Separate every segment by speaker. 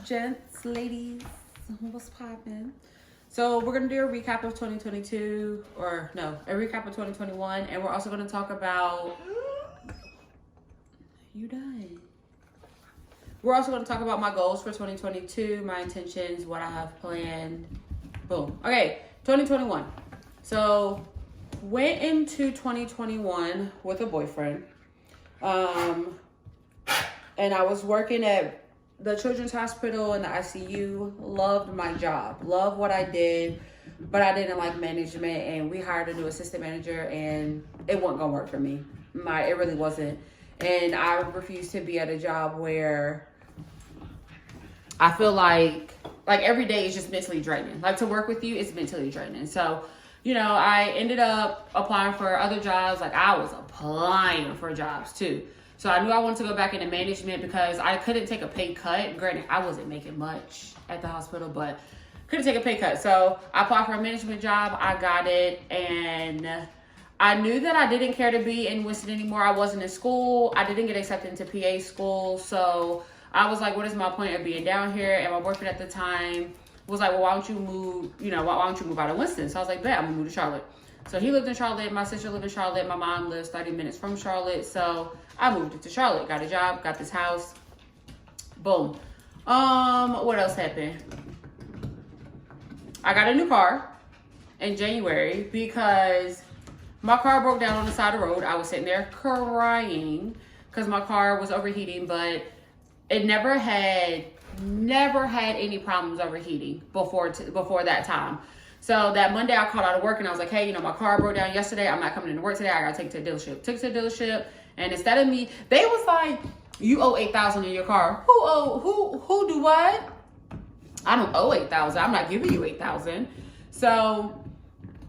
Speaker 1: gents, ladies, what's poppin'? So we're gonna do a recap of 2022, or no, a recap of 2021, and we're also gonna talk about. You done? We're also gonna talk about my goals for 2022, my intentions, what I have planned. Boom. Okay, 2021. So went into 2021 with a boyfriend. And I was working at the Children's Hospital in the ICU. Loved my job, loved what I did, but I didn't like management. And we hired a new assistant manager, and it wasn't gonna work for me. It really wasn't. And I refused to be at a job where I feel like every day is just mentally draining. Like, to work with you is mentally draining. So, I ended up applying for other jobs. Like, I was applying for jobs too. So I knew I wanted to go back into management because I couldn't take a pay cut. Granted, I wasn't making much at the hospital, but couldn't take a pay cut. So I applied for a management job. I got it. And I knew that I didn't care to be in Winston anymore. I wasn't in school. I didn't get accepted into PA school. So I was like, what is my point of being down here? And my boyfriend at the time was like, well, why don't you move, why don't you move out of Winston? So I was like, bet, I'm gonna move to Charlotte. So he lived in Charlotte. My sister lived in Charlotte. My mom lives 30 minutes from Charlotte. So I moved to Charlotte, got a job, got this house. Boom. What else happened? I got a new car in January because my car broke down on the side of the road. I was sitting there crying because my car was overheating, but it never had any problems overheating before that time. So that Monday I called out of work and I was like, hey, my car broke down yesterday. I'm not coming into work today. I gotta take it to the dealership. Took it to the dealership, and instead of me, they was like, you owe $8,000 in your car. Who do what? I don't owe $8,000. I'm not giving you $8,000. So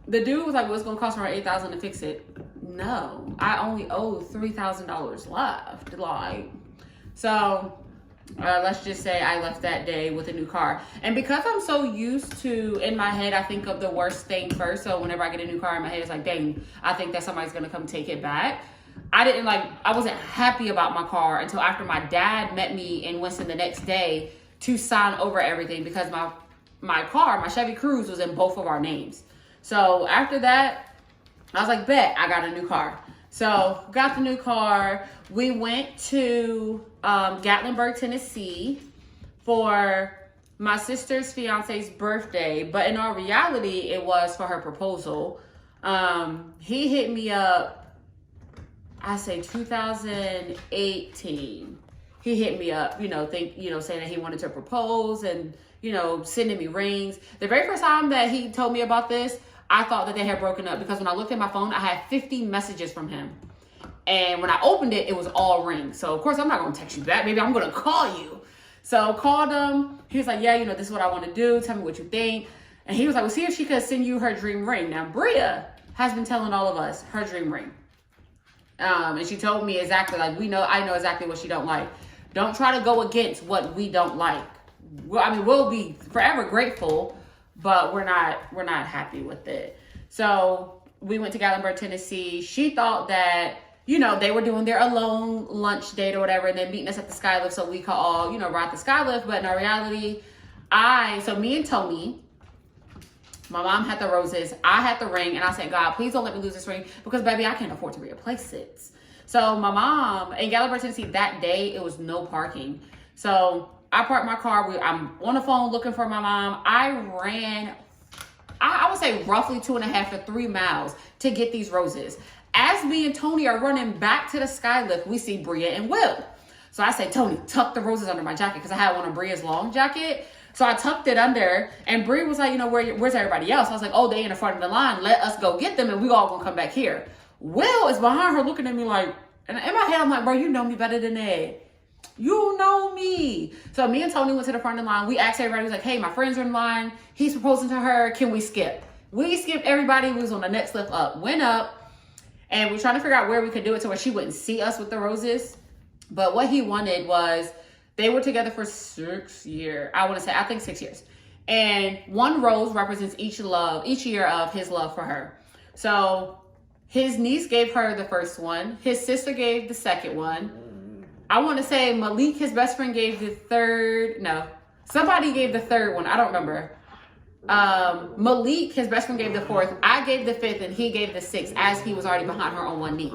Speaker 1: the dude was like, well, it's gonna cost around $8,000 to fix it. No, I only owe $3,000 left. So let's just say I left that day with a new car. And because I'm so used to, in my head, I think of the worst thing first. So whenever I get a new car in my head, it's like, dang, I think that somebody's going to come take it back. I wasn't happy about my car until after my dad met me in Winston the next day to sign over everything, because my car, my Chevy Cruze, was in both of our names. So after that, I was like, bet, I got a new car. So got the new car. We went to Gatlinburg, Tennessee for my sister's fiance's birthday, but in all reality, it was for her proposal. He hit me up, I say 2018. He hit me up, saying that he wanted to propose and, sending me rings. The very first time that he told me about this, I thought that they had broken up, because when I looked at my phone, I had 50 messages from him. And when I opened it, it was all rings. So, of course, I'm not going to text you back. Maybe I'm going to call you. So, called him. He was like, yeah, this is what I want to do. Tell me what you think. And he was like, well, see if she could send you her dream ring. Now, Bria has been telling all of us her dream ring. And she told me exactly, I know exactly what she don't like. Don't try to go against what we don't like. We'll be forever grateful, but we're not happy with it. So we went to Gatlinburg, Tennessee. She thought that, they were doing their alone lunch date or whatever, and then meeting us at the Skylift so we could all, ride the Skylift. But in reality, me and Tony, my mom had the roses, I had the ring, and I said, God, please don't let me lose this ring, because baby, I can't afford to replace it. So my mom, in Gatlinburg, Tennessee, that day, it was no parking. So I parked my car. I'm on the phone looking for my mom. I ran, I would say roughly 2.5 to 3 miles to get these roses. As me and Tony are running back to the Skylift, we see Bria and Will. So I said, Tony, tuck the roses under my jacket, because I had one of Bria's long jacket. So I tucked it under, and Bria was like, where's everybody else? I was like, oh, they in the front of the line. Let us go get them, and we all gonna come back here. Will is behind her looking at me like, and in my head, I'm like, bro, you know me better than that. You know me. So me and Tony went to the front of the line. We asked everybody, we was like, hey, my friends are in line. He's proposing to her. Can we skip? We skipped everybody. We was on the next lift up. Went up, and we were trying to figure out where we could do it to where she wouldn't see us with the roses. But what he wanted was, they were together for 6 years. I think 6 years. And one rose represents each year of his love for her. So his niece gave her the first one. His sister gave the second one. I want to say Malik, his best friend, gave the third. No, Somebody gave the third one. I don't remember. Malik, his best friend, gave the fourth. I gave the fifth, and he gave the sixth, as he was already behind her on one knee.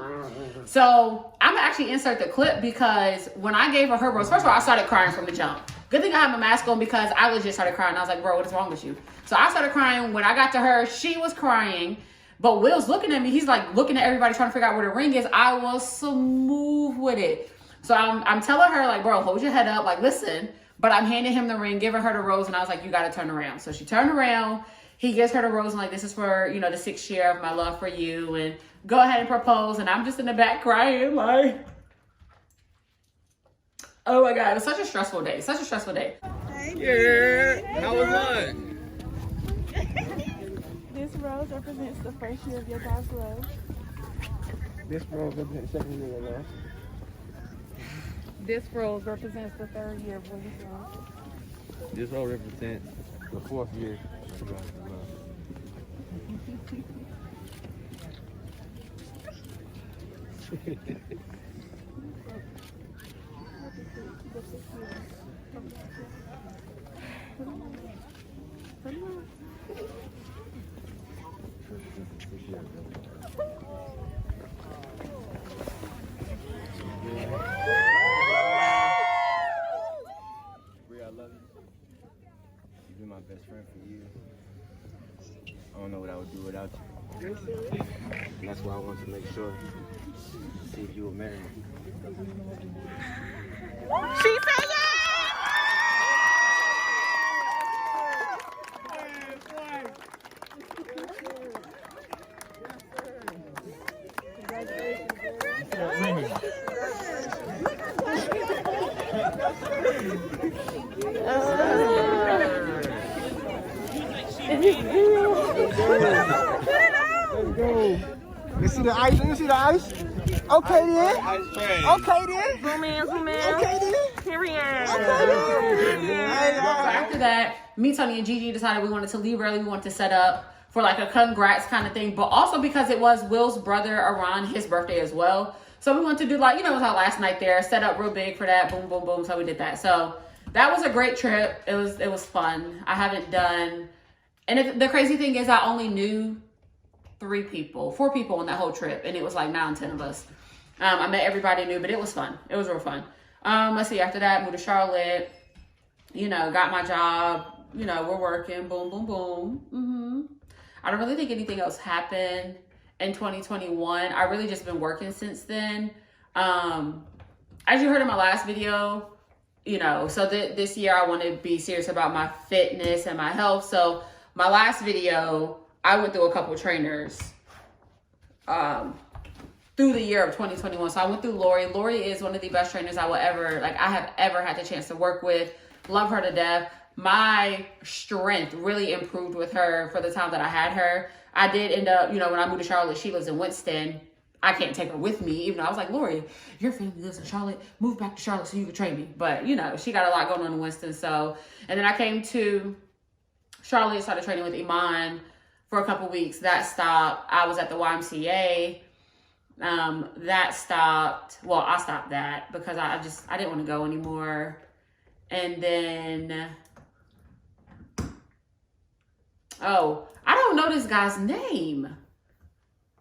Speaker 1: So I'm gonna actually insert the clip, because when I gave her rose, first of all, I started crying from the jump. Good thing I had my mask on, because I legit started crying. I was like, bro, what is wrong with you? So I started crying. When I got to her, she was crying. But Will's looking at me. He's like looking at everybody, trying to figure out where the ring is. I was smooth with it. So I'm telling her, like, bro, hold your head up. Like, listen. But I'm handing him the ring, giving her the rose. And I was like, you got to turn around. So she turned around. He gives her the rose. And like, this is for, you know, the 6th year of my love for you. And go ahead and propose. And I'm just in the back crying, like, oh my God. It was such a stressful day. Such a stressful day.
Speaker 2: Yeah. How was lunch?
Speaker 3: This rose represents the first year of your God's love.
Speaker 2: This rose represents the 2nd year of love.
Speaker 3: This rose represents the 3rd year of Willie's love.
Speaker 2: This rose represents the 4th year of God's love. I love you. You've been my best friend for years. I don't know what I would do without you. And that's why I want to make sure, see if you were married.
Speaker 3: She said yes!
Speaker 4: You see the ice? You see the ice? Okay then. Okay then.
Speaker 3: Zoom in, zoom in.
Speaker 4: Okay then.
Speaker 3: Period.
Speaker 1: So after that, me, Tony, and Gigi decided we wanted to leave early. We wanted to set up for like a congrats kind of thing, but also because it was Will's brother Aron, his birthday as well. So we wanted to do like, you know, it was our last night there, set up real big for that. Boom, boom, boom. So we did that. So that was a great trip. It was fun. I haven't done, and the crazy thing is I only knew 4 people on that whole trip, and it was like 9, 10 of us. I met everybody new, but it was fun. It was real fun. Let's see, after that, moved to Charlotte, you know, got my job, you know, we're working, boom, boom, boom. I don't really think anything else happened in 2021. I really just been working since then. As you heard in my last video, you know, so this year I want to be serious about my fitness and my health. So my last video, I went through a couple trainers through the year of 2021. So I went through Lori. Lori is one of the best trainers I have ever had the chance to work with. Love her to death. My strength really improved with her for the time that I had her. I did end up, you know, when I moved to Charlotte, she lives in Winston. I can't take her with me, even though I was like, Lori, your family lives in Charlotte. Move back to Charlotte so you can train me. But, you know, she got a lot going on in Winston. So, and then I came to Charlotte, started training with Iman for a couple weeks. That stopped. I was at the YMCA. That stopped. Well, I stopped that because I didn't want to go anymore. And then, oh, I don't know this guy's name.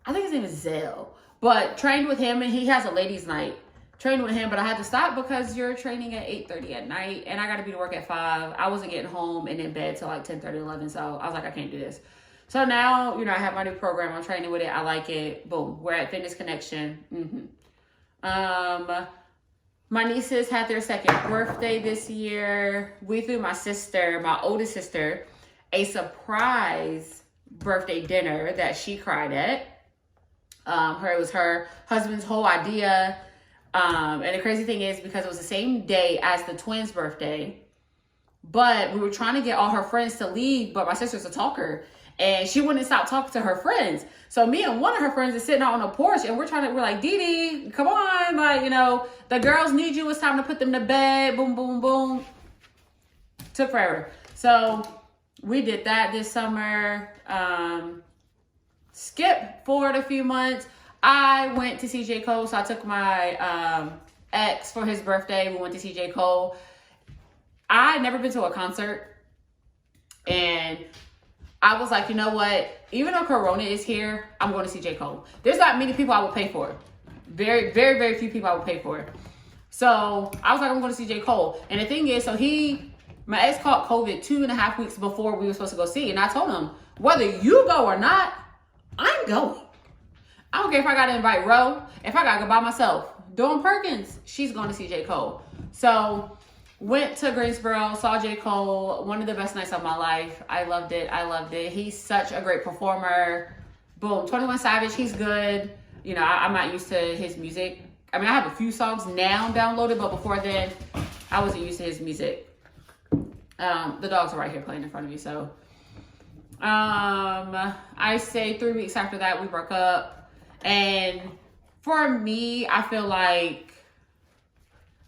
Speaker 1: I think his name is Zell. But trained with him, and he has a ladies' night. Trained with him, but I had to stop because you're training at 8:30 at night, and I got to be to work at 5. I wasn't getting home and in bed till like 10:30, 11. So I was like, I can't do this. So now, you know, I have my new program. I'm training with it. I like it. Boom. We're at Fitness Connection. My nieces had their 2nd birthday this year. We threw my sister, my oldest sister, a surprise birthday dinner that she cried at. It was her husband's whole idea. And the crazy thing is, because it was the same day as the twins' birthday, but we were trying to get all her friends to leave, but my sister's a talker, and she wouldn't stop talking to her friends. So me and one of her friends is sitting out on a porch, and we're like, Dee, come on. Like, you know, the girls need you. It's time to put them to bed. Boom, boom, boom. Took forever. So we did that this summer. Skip forward a few months. I went to see J. Cole. So I took my ex for his birthday. We went to see J. Cole. I had never been to a concert, and I was like, you know what? Even though Corona is here, I'm going to see J. Cole. There's not many people I would pay for. Very, very, very few people I would pay for. So I was like, I'm going to see J. Cole. And the thing is, so my ex caught COVID 2.5 weeks before we were supposed to go see. And I told him, whether you go or not, I'm going. I don't care if I got to invite Ro. If I got to go by myself. Dawn Perkins, she's going to see J. Cole. So went to Greensboro, saw J. Cole. One of the best nights of my life. I loved it. I loved it. He's such a great performer. Boom. 21 Savage, he's good. You know, I'm not used to his music. I mean, I have a few songs now downloaded, but before then, I wasn't used to his music. The dogs are right here playing in front of me, so. I say 3 weeks after that, we broke up. And for me, I feel like,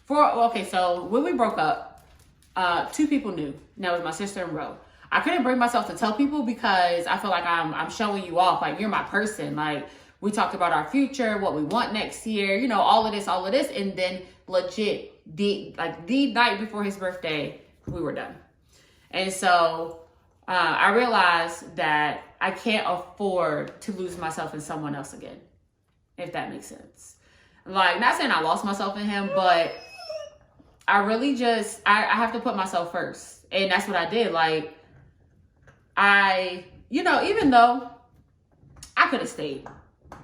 Speaker 1: so when we broke up, 2 people knew. And that was my sister and Ro. I couldn't bring myself to tell people because I feel like I'm showing you off. Like, you're my person. Like, we talked about our future, what we want next year, you know, all of this. And then legit, the night before his birthday, we were done. And so I realized that I can't afford to lose myself in someone else again, if that makes sense. Like, not saying I lost myself in him, but I really just, I have to put myself first. And that's what I did. Like, even though I could have stayed,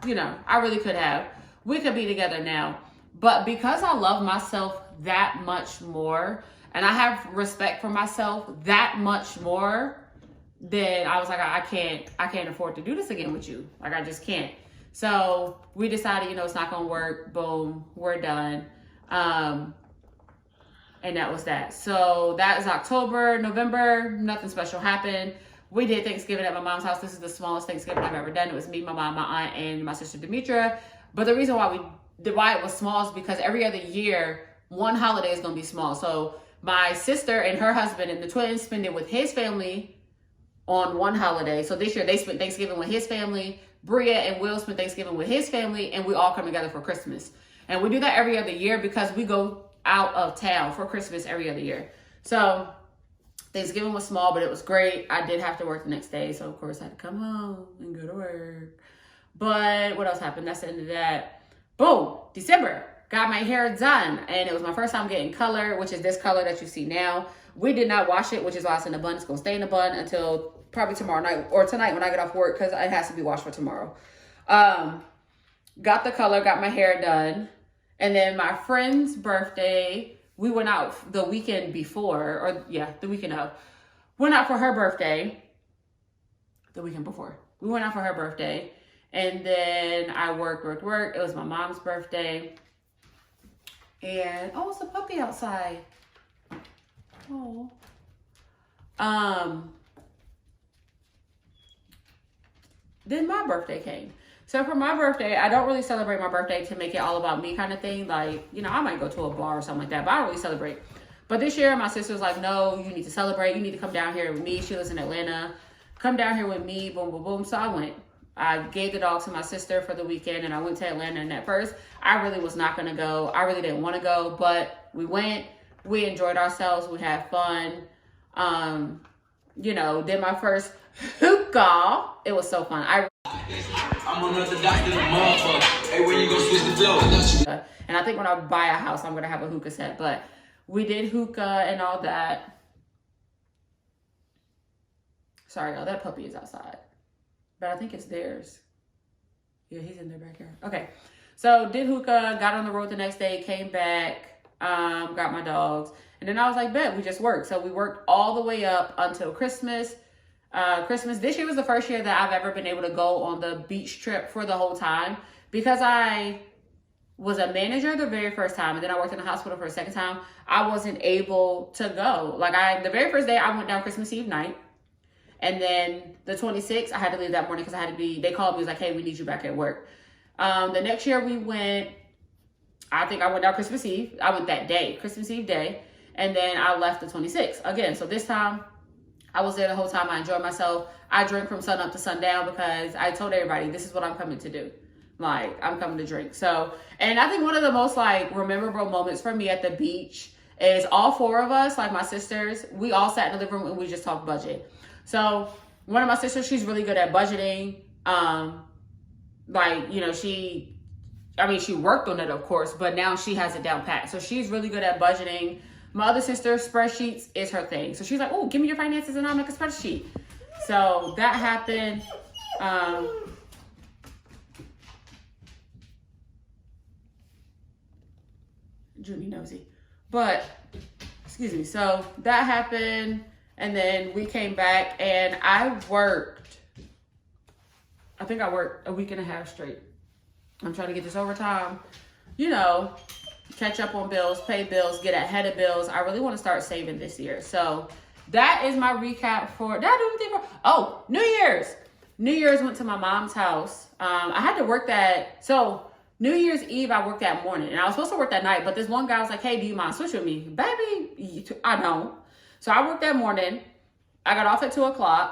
Speaker 1: I really could have. We could be together now. But because I love myself that much more, and I have respect for myself that much more, then I was like, I can't afford to do this again with you. Like, I just can't. So we decided, it's not going to work. Boom, we're done. And that was that. So that is October. November, nothing special happened. We did Thanksgiving at my mom's house. This is the smallest Thanksgiving I've ever done. It was me, my mom, my aunt, and my sister Demetra. But the reason why it was small is because every other year, one holiday is going to be small. So my sister and her husband and the twins spend it with his family on one holiday. So this year they spent Thanksgiving with his family. Bria and Will spent Thanksgiving with his family, and we all come together for Christmas. And we do that every other year because we go out of town for Christmas every other year. So Thanksgiving was small, but it was great. I did have to work the next day, so of course I had to come home and go to work. But what else happened? That's the end of that. Boom, December. Got my hair done, and it was my first time getting color, which is this color that you see now. We did not wash it, which is why it's in the bun. It's going to stay in the bun until probably tomorrow night or tonight when I get off work, because it has to be washed for tomorrow. Got the color, got my hair done. And then my friend's birthday, we went out the weekend before, the weekend of. Went out for her birthday. The weekend before. We went out for her birthday. And then I worked. It was my mom's birthday. And, it's a puppy outside. Oh. Then my birthday came. So for my birthday, I don't really celebrate my birthday to make it all about me kind of thing. Like, I might go to a bar or something like that, but I don't really celebrate. But this year, my sister was like, no, you need to celebrate. You need to come down here with me. She lives in Atlanta. Come down here with me. Boom, boom, boom. So I went. I gave the dog to my sister for the weekend, and I went to Atlanta. And at first, I really was not going to go. I really didn't want to go, but we went. We enjoyed ourselves. We had fun. Did my first hookah. It was so fun. I'm another doctor, motherfucker. Hey, when you gonna switch the flow? And I think when I buy a house, I'm gonna have a hookah set. But we did hookah and all that. Sorry, y'all, that puppy is outside. But I think it's theirs. Yeah, he's in their backyard. Okay. So did hookah, got on the road the next day, came back, got my dogs. And then I was like, bet, we just worked. So we worked all the way up until Christmas. This year was the first year that I've ever been able to go on the beach trip for the whole time, because I was a manager the very first time, and then I worked in the hospital for a second time. I wasn't able to go. Like the very first day I went down Christmas Eve night, and then the 26th I had to leave that morning because they called me, was like, hey, we need you back at work. The next year we went, I think I went down Christmas Eve. I went that day, Christmas Eve day, and then I left the 26th again. So this time I was there the whole time. I enjoyed myself. I drank from sun up to sundown because I told everybody, this is what I'm coming to do. Like, I'm coming to drink. So, and I think one of the most memorable moments for me at the beach is all four of us, like my sisters, we all sat in the living room and we just talked budget. So one of my sisters, she's really good at budgeting. Like, you know, she worked on it, of course, but now she has it down pat. So she's really good at budgeting. My other sister, spreadsheets is her thing. So she's like, oh, give me your finances and I'll make a spreadsheet. So that happened. Junie nosy. But, excuse me. So that happened. And then we came back and I think I worked a week and a half straight. I'm trying to get this overtime, you know, catch up on bills, pay bills, get ahead of bills. I really want to start saving this year. So that is my recap for, did I do anything for, oh, New Year's. New Year's went to my mom's house. I had to work so New Year's Eve, I worked that morning and I was supposed to work that night, but this one guy was like, hey, do you mind switching with me? Baby, I don't. So I worked that morning. I got off at 2:00.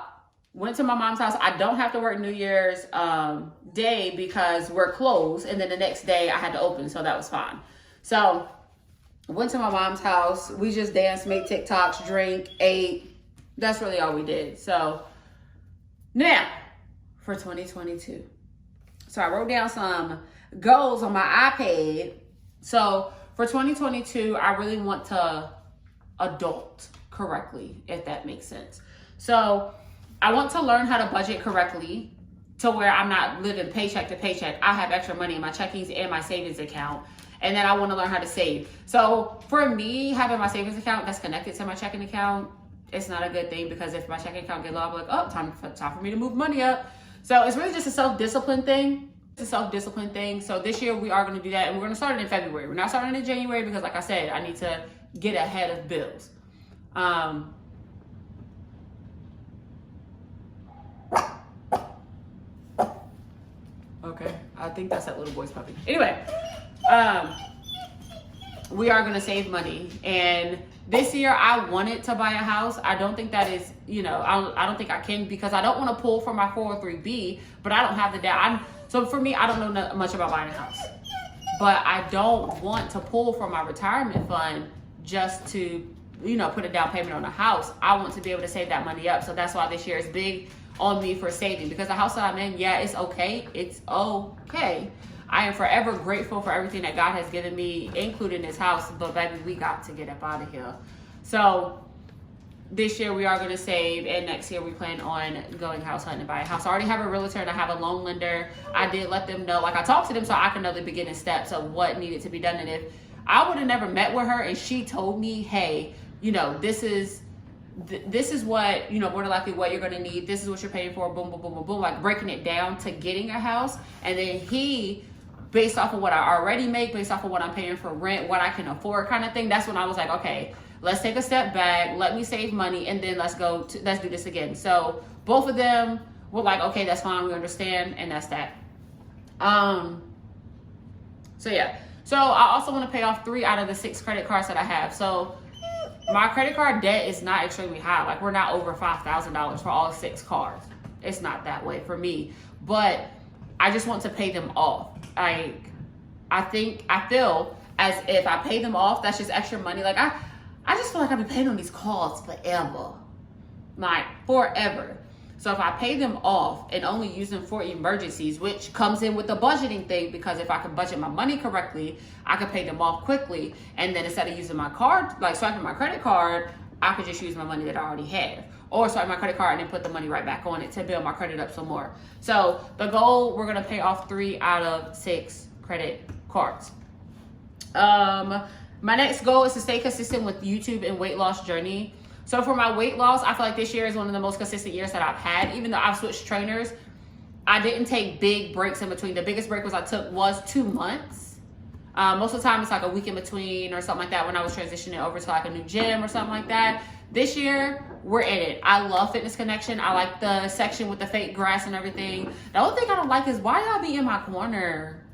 Speaker 1: Went to my mom's house. I don't have to work New Year's Day because we're closed. And then the next day I had to open. So that was fine. So went to my mom's house. We just danced, made TikToks, drank, ate. That's really all we did. So now for 2022. So I wrote down some goals on my iPad. So for 2022, I really want to adult correctly, if that makes sense. So I want to learn how to budget correctly to where I'm not living paycheck to paycheck. I have extra money in my checkings and my savings account. And then I want to learn how to save. So for me, having my savings account that's connected to my checking account, it's not a good thing because if my checking account get low, I'm like, oh, time for me to move money up. So it's really just a self-discipline thing. It's a self-discipline thing. So this year we are going to do that. And we're going to start it in February. We're not starting in January because like I said, I need to get ahead of bills. Okay, I think that's that little boy's puppy. Anyway, we are gonna save money, and this year I wanted to buy a house. I don't think that is, you know, I don't think I can because I don't want to pull from my 403B, but I don't have the debt. So for me, I don't know much about buying a house, but I don't want to pull from my retirement fund just to, you know, put a down payment on a house. I want to be able to save that money up. So that's why this year is big on me for saving, because the house that I'm in, yeah, it's okay. It's okay. I am forever grateful for everything that God has given me, including this house. But baby, we got to get up out of here. So this year we are going to save, and next year we plan on going house hunting and buy a house. I already have a realtor and I have a loan lender. I did let them know, like I talked to them so I can know the beginning steps of what needed to be done. And if I would have never met with her and she told me, hey, you know, this is what, you know, more than likely what you're going to need. This is what you're paying for. Boom, boom, boom, boom, boom. Like breaking it down to getting a house. And then he, based off of what I already make, based off of what I'm paying for rent, what I can afford kind of thing. That's when I was like, okay, let's take a step back. Let me save money. And then let's do this again. So both of them were like, okay, that's fine. We understand. And that's that. So yeah. So I also want to pay off 3 out of the 6 credit cards that I have. So my credit card debt is not extremely high. Like we're not over $5,000 for all 6 cards. It's not that way for me, but I just want to pay them off. I feel as if I pay them off, that's just extra money. Like I just feel like I've been paying on these cards forever, like forever. So if I pay them off and only use them for emergencies, which comes in with the budgeting thing, because if I can budget my money correctly, I can pay them off quickly. And then instead of using my card, like swiping my credit card, I could just use my money that I already have. Or swipe my credit card and then put the money right back on it to build my credit up some more. So the goal, we're gonna pay off 3 out of 6 credit cards. My next goal is to stay consistent with YouTube and weight loss journey. So for my weight loss, I feel like this year is one of the most consistent years that I've had. Even though I've switched trainers, I didn't take big breaks in between. The biggest break I took was 2 months. Most of the time it's like a week in between or something like that when I was transitioning over to like a new gym or something like that. This year, we're in it. I love Fitness Connection. I like the section with the fake grass and everything. The only thing I don't like is why y'all be in my corner.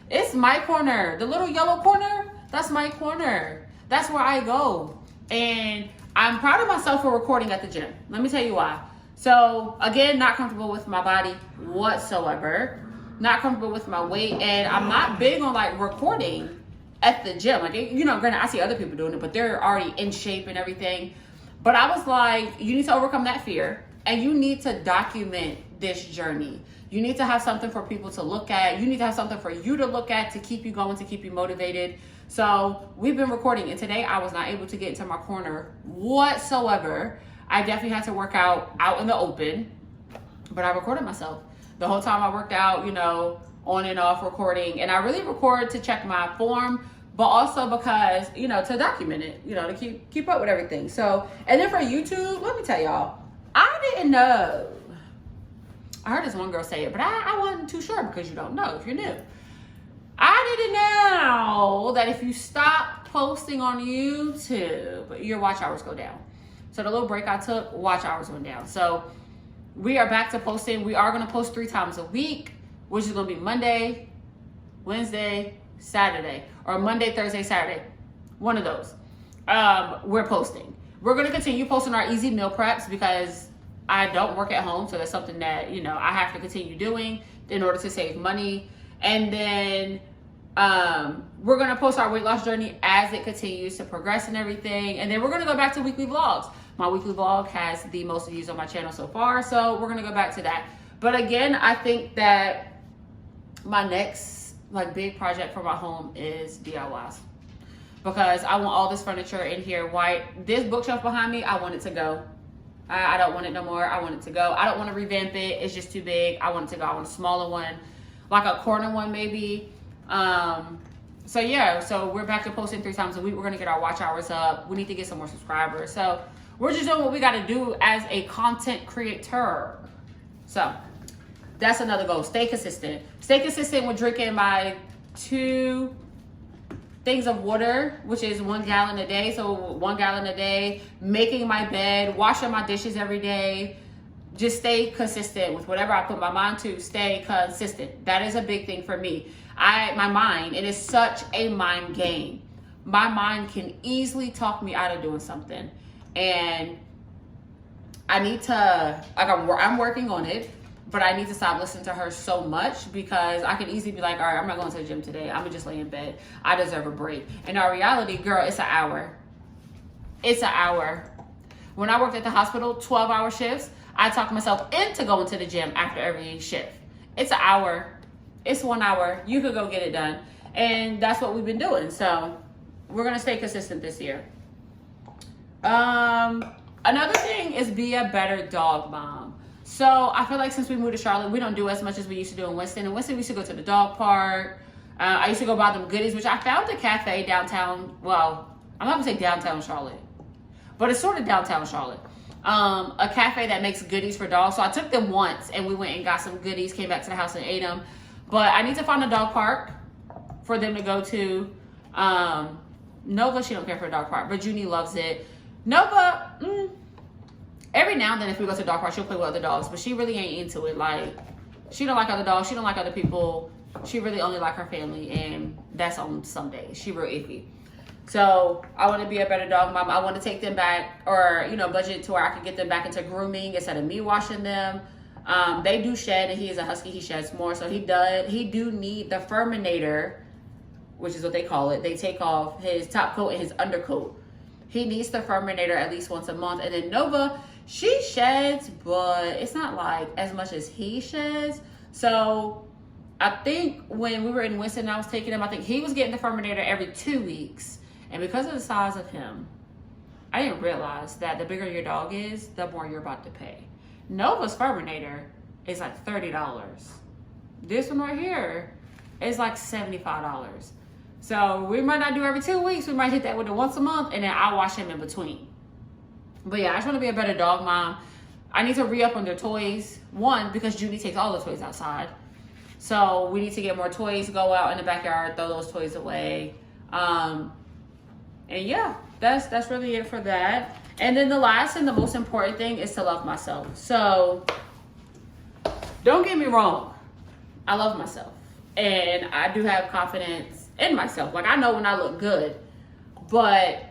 Speaker 1: It's my corner. The little yellow corner, that's my corner. That's where I go. And I'm proud of myself for recording at the gym. Let me tell you why. So again, not comfortable with my body whatsoever. Not comfortable with my weight. And I'm not big on like recording at the gym. Like, you know, granted, I see other people doing it, but they're already in shape and everything. But I was like, you need to overcome that fear, and you need to document this journey. You need to have something for people to look at. You need to have something for you to look at to keep you going, to keep you motivated. So we've been recording, and today I was not able to get into my corner whatsoever. I definitely had to work out in the open, but I recorded myself. The whole time I worked out, you know, on and off recording. And I really record to check my form, but also because, you know, to document it, you know, to keep up with everything. So, and then for YouTube, let me tell y'all, I didn't know. I heard this one girl say it, but I wasn't too sure because you don't know if you're new. I didn't know that if you stop posting on YouTube, your watch hours go down. So the little break I took, watch hours went down. So we are back to posting. We are going to post 3 times a week, which is going to be Monday, Wednesday, Saturday, or Monday, Thursday, Saturday. One of those. We're posting. We're going to continue posting our easy meal preps because I don't work at home. So that's something that, you know, I have to continue doing in order to save money. And then we're going to post our weight loss journey as it continues to progress and everything. And then we're going to go back to weekly vlogs. My weekly vlog has the most views on my channel so far. So we're going to go back to that. But again, I think that my next like big project for my home is DIYs. Because I want all this furniture in here white. This bookshelf behind me, I want it to go. I don't want it no more. I want it to go. I don't want to revamp it. It's just too big. I want it to go. I want a smaller one. Like a corner one maybe. So yeah, so we're back to posting 3 times a week. We're going to get our watch hours up. We need to get some more subscribers. So we're just doing what we got to do as a content creator. So that's another goal. Stay consistent. Stay consistent with drinking my 2 things of water, which is 1 gallon a day. So 1 gallon a day, making my bed, washing my dishes every day. Just stay consistent with whatever I put my mind to. Stay consistent. That is a big thing for me. My mind, it is such a mind game. My mind can easily talk me out of doing something. And I need to, like I'm working on it, but I need to stop listening to her so much because I can easily be like, all right, I'm not going to the gym today. I'm going to just lay in bed. I deserve a break. In our reality, girl, it's an hour. It's an hour. When I worked at the hospital, 12-hour shifts, I talked myself into going to the gym after every shift. It's an hour. It's 1 hour. You could go get it done. And that's what we've been doing. So we're going to stay consistent this year. Another thing is be a better dog mom. So I feel like since we moved to Charlotte, we don't do as much as we used to do in Winston. In Winston, we used to go to the dog park. I used to go buy them goodies, which I found a cafe downtown. Well, I'm not going to say downtown Charlotte, but it's sort of downtown Charlotte. A cafe that makes goodies for dogs. So I took them once and we went and got some goodies, came back to the house and ate them. But I need to find a dog park for them to go to. Nova, she don't care for a dog park, but Junie loves it. Nova, every now and then if we go to the dog park, she'll play with other dogs, but she really ain't into it. Like, she don't like other dogs. She don't like other people. She really only like her family, and that's on some days. She real iffy. So I want to be a better dog mom. I want to take them back, or, you know, budget to where I can get them back into grooming instead of me washing them. They do shed, and he is a husky. He sheds more, so he do need the Furminator, which is what they call it. They take off his top coat and his undercoat. He needs the Furminator at least once a month. And then Nova, she sheds, but it's not like as much as he sheds. So I think when we were in Winston and I was taking him, I think he was getting the Furminator every 2 weeks. And because of the size of him, I didn't realize that the bigger your dog is, the more you're about to pay. Nova's Furminator is like $30. This one right here is like $75. So we might not do every 2 weeks. We might hit that with it once a month, and then I'll wash him in between. But yeah, I just want to be a better dog mom. I need to re-up on their toys. One, because Junie takes all the toys outside. So we need to get more toys, go out in the backyard, throw those toys away. And yeah, that's really it for that. And then the last and the most important thing is to love myself. So don't get me wrong. I love myself. And I do have confidence in myself. Like, I know when I look good, but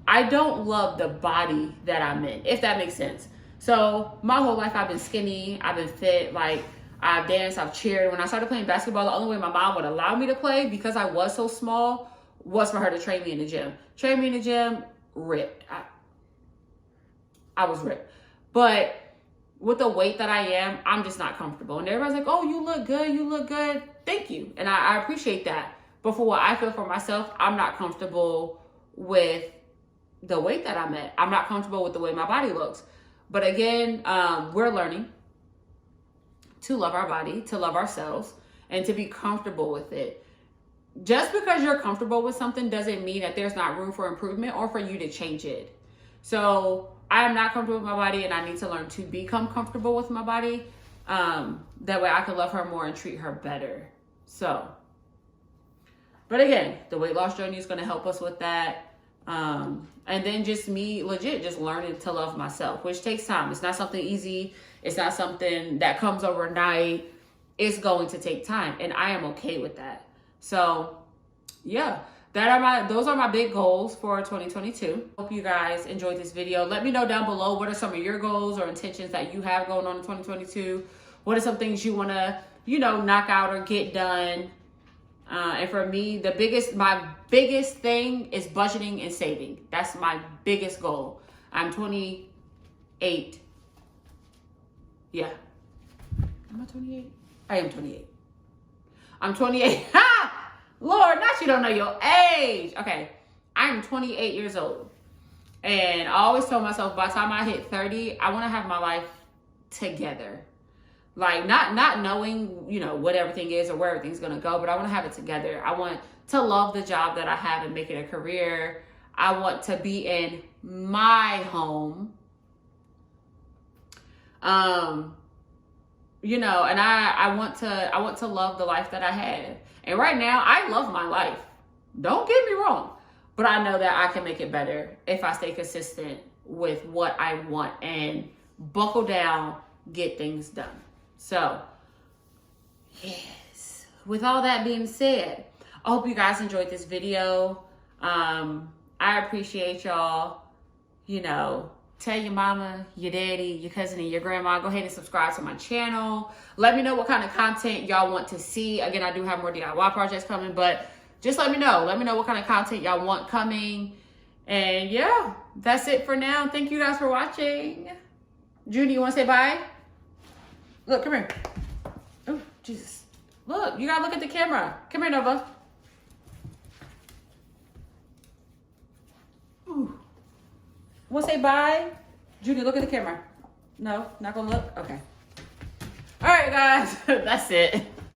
Speaker 1: I don't love the body that I'm in, if that makes sense. So my whole life I've been skinny, I've been fit, like I've danced, I've cheered. When I started playing basketball, the only way my mom would allow me to play, because I was so small, was for her to train me in the gym. Train me in the gym, ripped. I was ripped. But with the weight that I am, I'm just not comfortable. And everybody's like, oh, you look good. You look good. Thank you. And I appreciate that. But for what I feel for myself, I'm not comfortable with the weight that I'm at. I'm not comfortable with the way my body looks. But again, we're learning to love our body, to love ourselves, and to be comfortable with it. Just because you're comfortable with something doesn't mean that there's not room for improvement or for you to change it. So I am not comfortable with my body, and I need to learn to become comfortable with my body. That way I can love her more and treat her better. So, but again, the weight loss journey is going to help us with that. And then just me legit just learning to love myself, which takes time. It's not something easy. It's not something that comes overnight. It's going to take time, and I am okay with that. So yeah, those are my big goals for 2022. Hope you guys enjoyed this video. Let me know down below, what are some of your goals or intentions that you have going on in 2022? What are some things you want to, knock out or get done? And for me, my biggest thing is budgeting and saving. That's my biggest goal. I'm 28. Yeah. Am I 28? I am 28. I'm 28. Ha! Lord, not you don't know your age. Okay. I'm 28 years old. And I always told myself by the time I hit 30, I want to have my life together. Like not knowing, what everything is or where everything's going to go, but I want to have it together. I want to love the job that I have and make it a career. I want to be in my home. And I want to love the life that I have. And right now I love my life. Don't get me wrong, but I know that I can make it better if I stay consistent with what I want and buckle down, get things done. So, yes, with all that being said, I hope you guys enjoyed this video. I appreciate y'all. Tell your mama, your daddy, your cousin, and your grandma, go ahead and subscribe to my channel. Let me know what kind of content y'all want to see. Again, I do have more DIY projects coming, but just let me know. Let me know what kind of content y'all want coming. And yeah, that's it for now. Thank you guys for watching. Judy, you want to say bye? Look, come here. Oh, Jesus. Look, you got to look at the camera. Come here, Nova. Ooh. Want to say bye? Judy, look at the camera. No, not going to look? Okay. All right, guys. That's it.